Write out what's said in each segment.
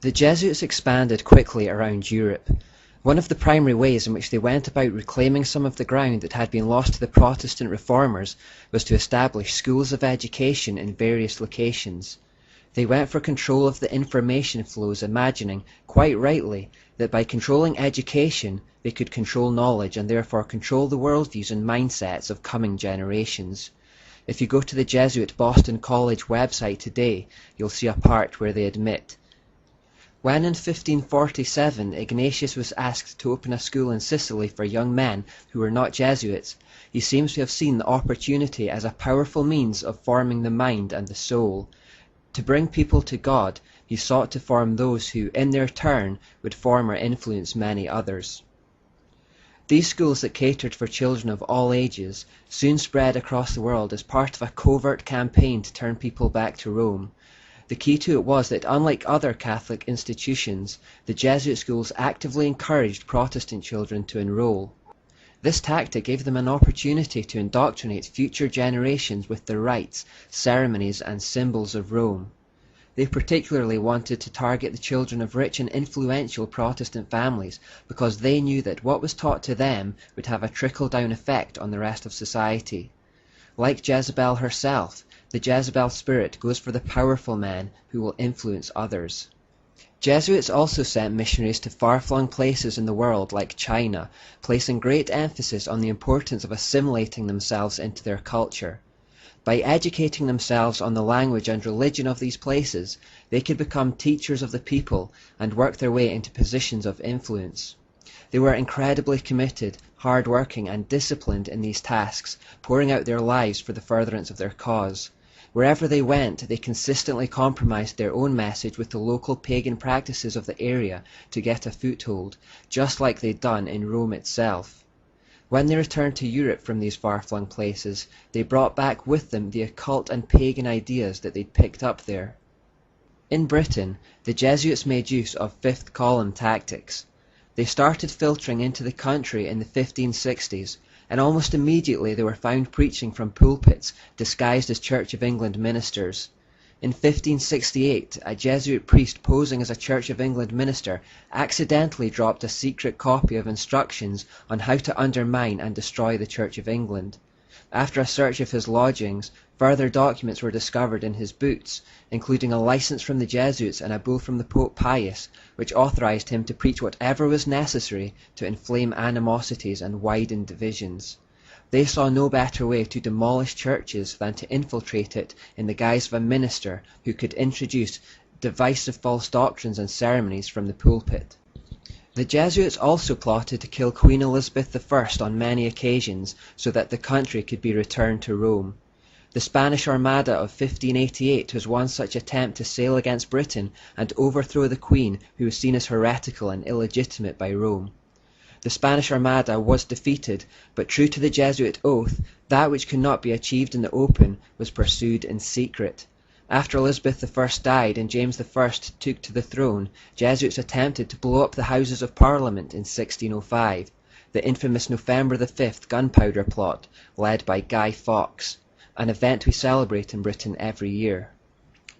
The Jesuits expanded quickly around Europe. One of the primary ways in which they went about reclaiming some of the ground that had been lost to the Protestant reformers was to establish schools of education in various locations. They went for control of the information flows, imagining, quite rightly, that by controlling education they could control knowledge and therefore control the worldviews and mindsets of coming generations. If you go to the Jesuit Boston College website today, you'll see a part where they admit, when in 1547 Ignatius was asked to open a school in Sicily for young men who were not Jesuits, he seems to have seen the opportunity as a powerful means of forming the mind and the soul. To bring people to God, he sought to form those who, in their turn, would form or influence many others. These schools that catered for children of all ages soon spread across the world as part of a covert campaign to turn people back to Rome. The key to it was that, unlike other Catholic institutions, the Jesuit schools actively encouraged Protestant children to enroll. This tactic gave them an opportunity to indoctrinate future generations with the rites, ceremonies, and symbols of Rome. They particularly wanted to target the children of rich and influential Protestant families because they knew that what was taught to them would have a trickle-down effect on the rest of society. Like Jezebel herself, the Jezebel spirit goes for the powerful men who will influence others. Jesuits also sent missionaries to far-flung places in the world like China, placing great emphasis on the importance of assimilating themselves into their culture. By educating themselves on the language and religion of these places, they could become teachers of the people and work their way into positions of influence. They were incredibly committed, hard-working, and disciplined in these tasks, pouring out their lives for the furtherance of their cause. Wherever they went, they consistently compromised their own message with the local pagan practices of the area to get a foothold, just like they'd done in Rome itself. When they returned to Europe from these far-flung places, they brought back with them the occult and pagan ideas that they'd picked up there. In Britain, the Jesuits made use of fifth column tactics. They started filtering into the country in the 1560s, and almost immediately they were found preaching from pulpits disguised as Church of England ministers. In 1568, a Jesuit priest posing as a Church of England minister accidentally dropped a secret copy of instructions on how to undermine and destroy the Church of England. After a search of his lodgings, further documents were discovered in his boots, including a license from the Jesuits and a bull from the Pope Pius, which authorized him to preach whatever was necessary to inflame animosities and widen divisions. They saw no better way to demolish churches than to infiltrate it in the guise of a minister who could introduce divisive false doctrines and ceremonies from the pulpit. The Jesuits also plotted to kill Queen Elizabeth I on many occasions so that the country could be returned to Rome. The Spanish Armada of 1588 was one such attempt to sail against Britain and overthrow the Queen, who was seen as heretical and illegitimate by Rome. The Spanish Armada was defeated, but true to the Jesuit oath, that which could not be achieved in the open was pursued in secret. After Elizabeth I died and James I took to the throne, Jesuits attempted to blow up the Houses of Parliament in 1605, the infamous November the 5th gunpowder plot, led by Guy Fawkes, an event we celebrate in Britain every year.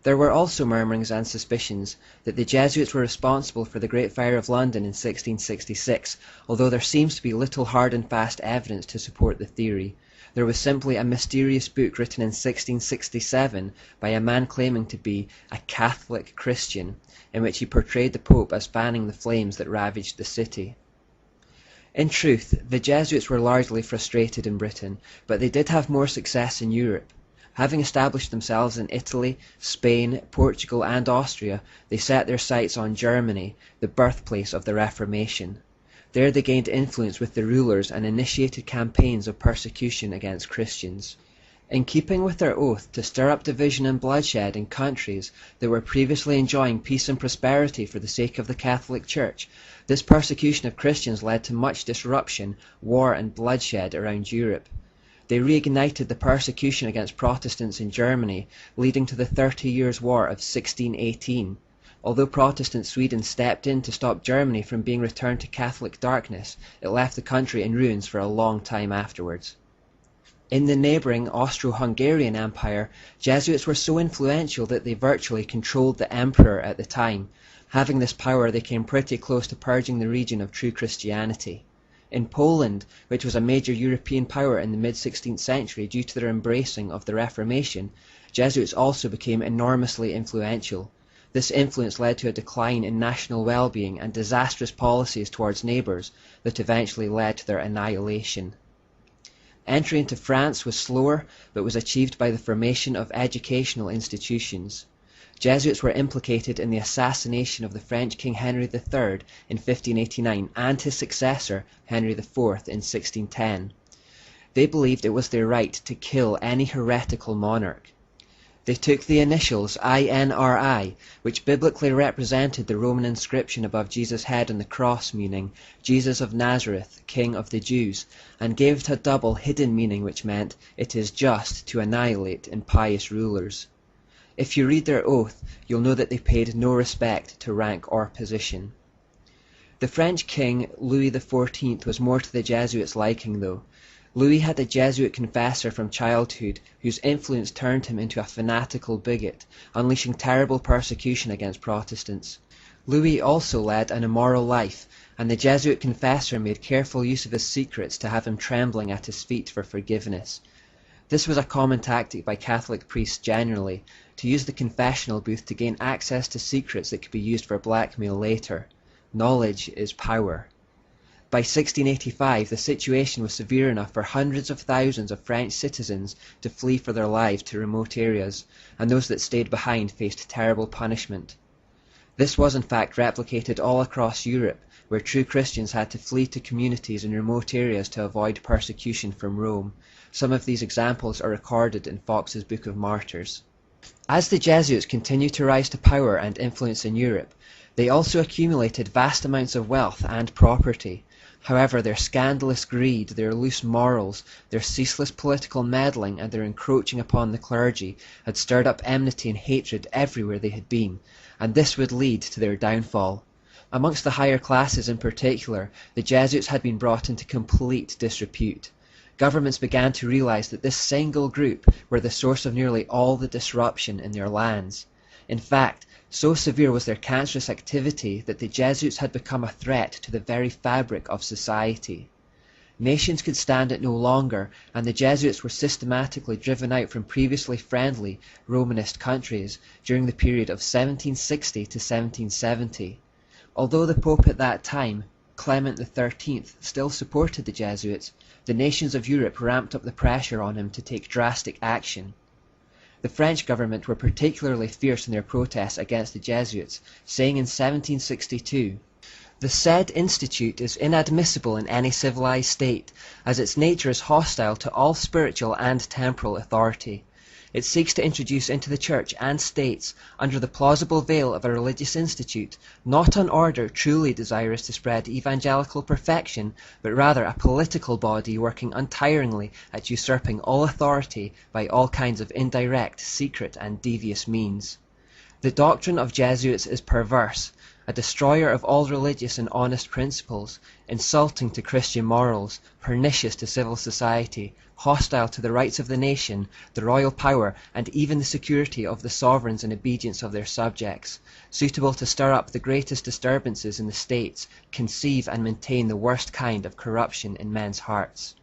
There were also murmurings and suspicions that the Jesuits were responsible for the Great Fire of London in 1666, although there seems to be little hard and fast evidence to support the theory. There was simply a mysterious book written in 1667 by a man claiming to be a Catholic Christian, in which he portrayed the Pope as fanning the flames that ravaged the city. In truth, the Jesuits were largely frustrated in Britain, but they did have more success in Europe. Having established themselves in Italy, Spain, Portugal, and Austria, they set their sights on Germany, the birthplace of the Reformation. There they gained influence with the rulers and initiated campaigns of persecution against Christians. In keeping with their oath to stir up division and bloodshed in countries that were previously enjoying peace and prosperity for the sake of the Catholic Church, this persecution of Christians led to much disruption, war, and bloodshed around Europe. They reignited the persecution against Protestants in Germany, leading to the 30 Years' War of 1618. Although Protestant Sweden stepped in to stop Germany from being returned to Catholic darkness, it left the country in ruins for a long time afterwards. In the neighbouring Austro-Hungarian Empire, Jesuits were so influential that they virtually controlled the emperor at the time. Having this power, they came pretty close to purging the region of true Christianity. In Poland, which was a major European power in the mid-16th century due to their embracing of the Reformation, Jesuits also became enormously influential. This influence led to a decline in national well-being and disastrous policies towards neighbours that eventually led to their annihilation. Entry into France was slower, but was achieved by the formation of educational institutions. Jesuits were implicated in the assassination of the French King Henry III in 1589 and his successor, Henry IV, in 1610. They believed it was their right to kill any heretical monarch. They took the initials INRI, which biblically represented the Roman inscription above Jesus' head on the cross, meaning Jesus of Nazareth, King of the Jews, and gave it a double hidden meaning which meant it is just to annihilate impious rulers. If you read their oath, you'll know that they paid no respect to rank or position. The French king Louis XIV was more to the Jesuits' liking though. Louis had a Jesuit confessor from childhood whose influence turned him into a fanatical bigot, unleashing terrible persecution against Protestants. Louis also led an immoral life, and the Jesuit confessor made careful use of his secrets to have him trembling at his feet for forgiveness. This was a common tactic by Catholic priests generally, to use the confessional booth to gain access to secrets that could be used for blackmail later. Knowledge is power. By 1685, the situation was severe enough for hundreds of thousands of French citizens to flee for their lives to remote areas, and those that stayed behind faced terrible punishment. This was in fact replicated all across Europe, where true Christians had to flee to communities in remote areas to avoid persecution from Rome. Some of these examples are recorded in Fox's Book of Martyrs. As the Jesuits continued to rise to power and influence in Europe, they also accumulated vast amounts of wealth and property. However, their scandalous greed, their loose morals, their ceaseless political meddling, and their encroaching upon the clergy had stirred up enmity and hatred everywhere they had been, and this would lead to their downfall. Amongst the higher classes in particular, the Jesuits had been brought into complete disrepute. Governments began to realize that this single group were the source of nearly all the disruption in their lands. In fact, so severe was their cancerous activity that the Jesuits had become a threat to the very fabric of society. Nations could stand it no longer, and the Jesuits were systematically driven out from previously friendly Romanist countries during the period of 1760 to 1770. Although the Pope at that time, Clement XIII, still supported the Jesuits, the nations of Europe ramped up the pressure on him to take drastic action. The French government were particularly fierce in their protests against the Jesuits, saying in 1762, "The said institute is inadmissible in any civilized state, as its nature is hostile to all spiritual and temporal authority. It seeks to introduce into the Church and States, under the plausible veil of a religious institute, not an order truly desirous to spread evangelical perfection, but rather a political body working untiringly at usurping all authority by all kinds of indirect, secret, and devious means. The doctrine of Jesuits is perverse, a destroyer of all religious and honest principles, insulting to Christian morals, pernicious to civil society, hostile to the rights of the nation, the royal power, and even the security of the sovereigns and obedience of their subjects, suitable to stir up the greatest disturbances in the states, conceive and maintain the worst kind of corruption in men's hearts."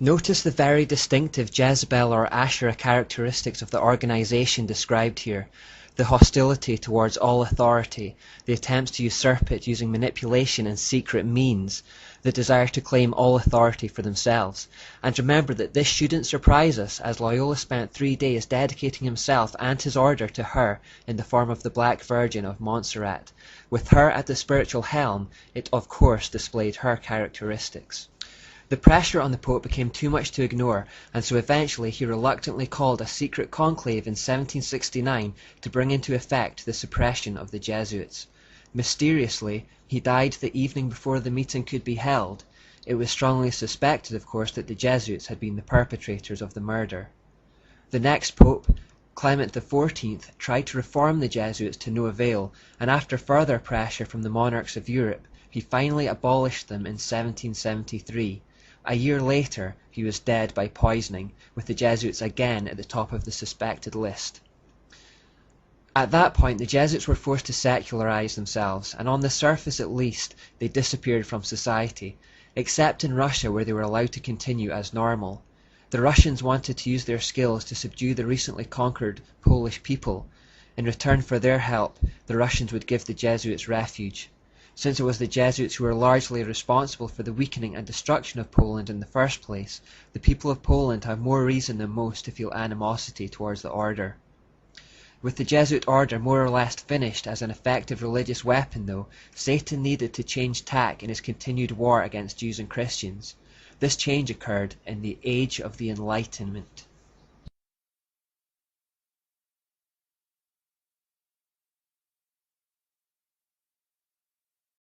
Notice the very distinctive Jezebel or Asherah characteristics of the organization described here. The hostility towards all authority, the attempts to usurp it using manipulation and secret means, the desire to claim all authority for themselves. And remember that this shouldn't surprise us, as Loyola spent 3 days dedicating himself and his order to her in the form of the Black Virgin of Montserrat. With her at the spiritual helm, it of course displayed her characteristics. The pressure on the Pope became too much to ignore, and so eventually he reluctantly called a secret conclave in 1769 to bring into effect the suppression of the Jesuits. Mysteriously, he died the evening before the meeting could be held. It was strongly suspected, of course, that the Jesuits had been the perpetrators of the murder. The next Pope, Clement XIV, tried to reform the Jesuits to no avail, and after further pressure from the monarchs of Europe, he finally abolished them in 1773. A year later, he was dead by poisoning, with the Jesuits again at the top of the suspected list. At that point, the Jesuits were forced to secularize themselves, and on the surface at least, they disappeared from society, except in Russia where they were allowed to continue as normal. The Russians wanted to use their skills to subdue the recently conquered Polish people. In return for their help, the Russians would give the Jesuits refuge. Since it was the Jesuits who were largely responsible for the weakening and destruction of Poland in the first place, the people of Poland have more reason than most to feel animosity towards the order. With the Jesuit order more or less finished as an effective religious weapon though, Satan needed to change tack in his continued war against Jews and Christians. This change occurred in the Age of the Enlightenment.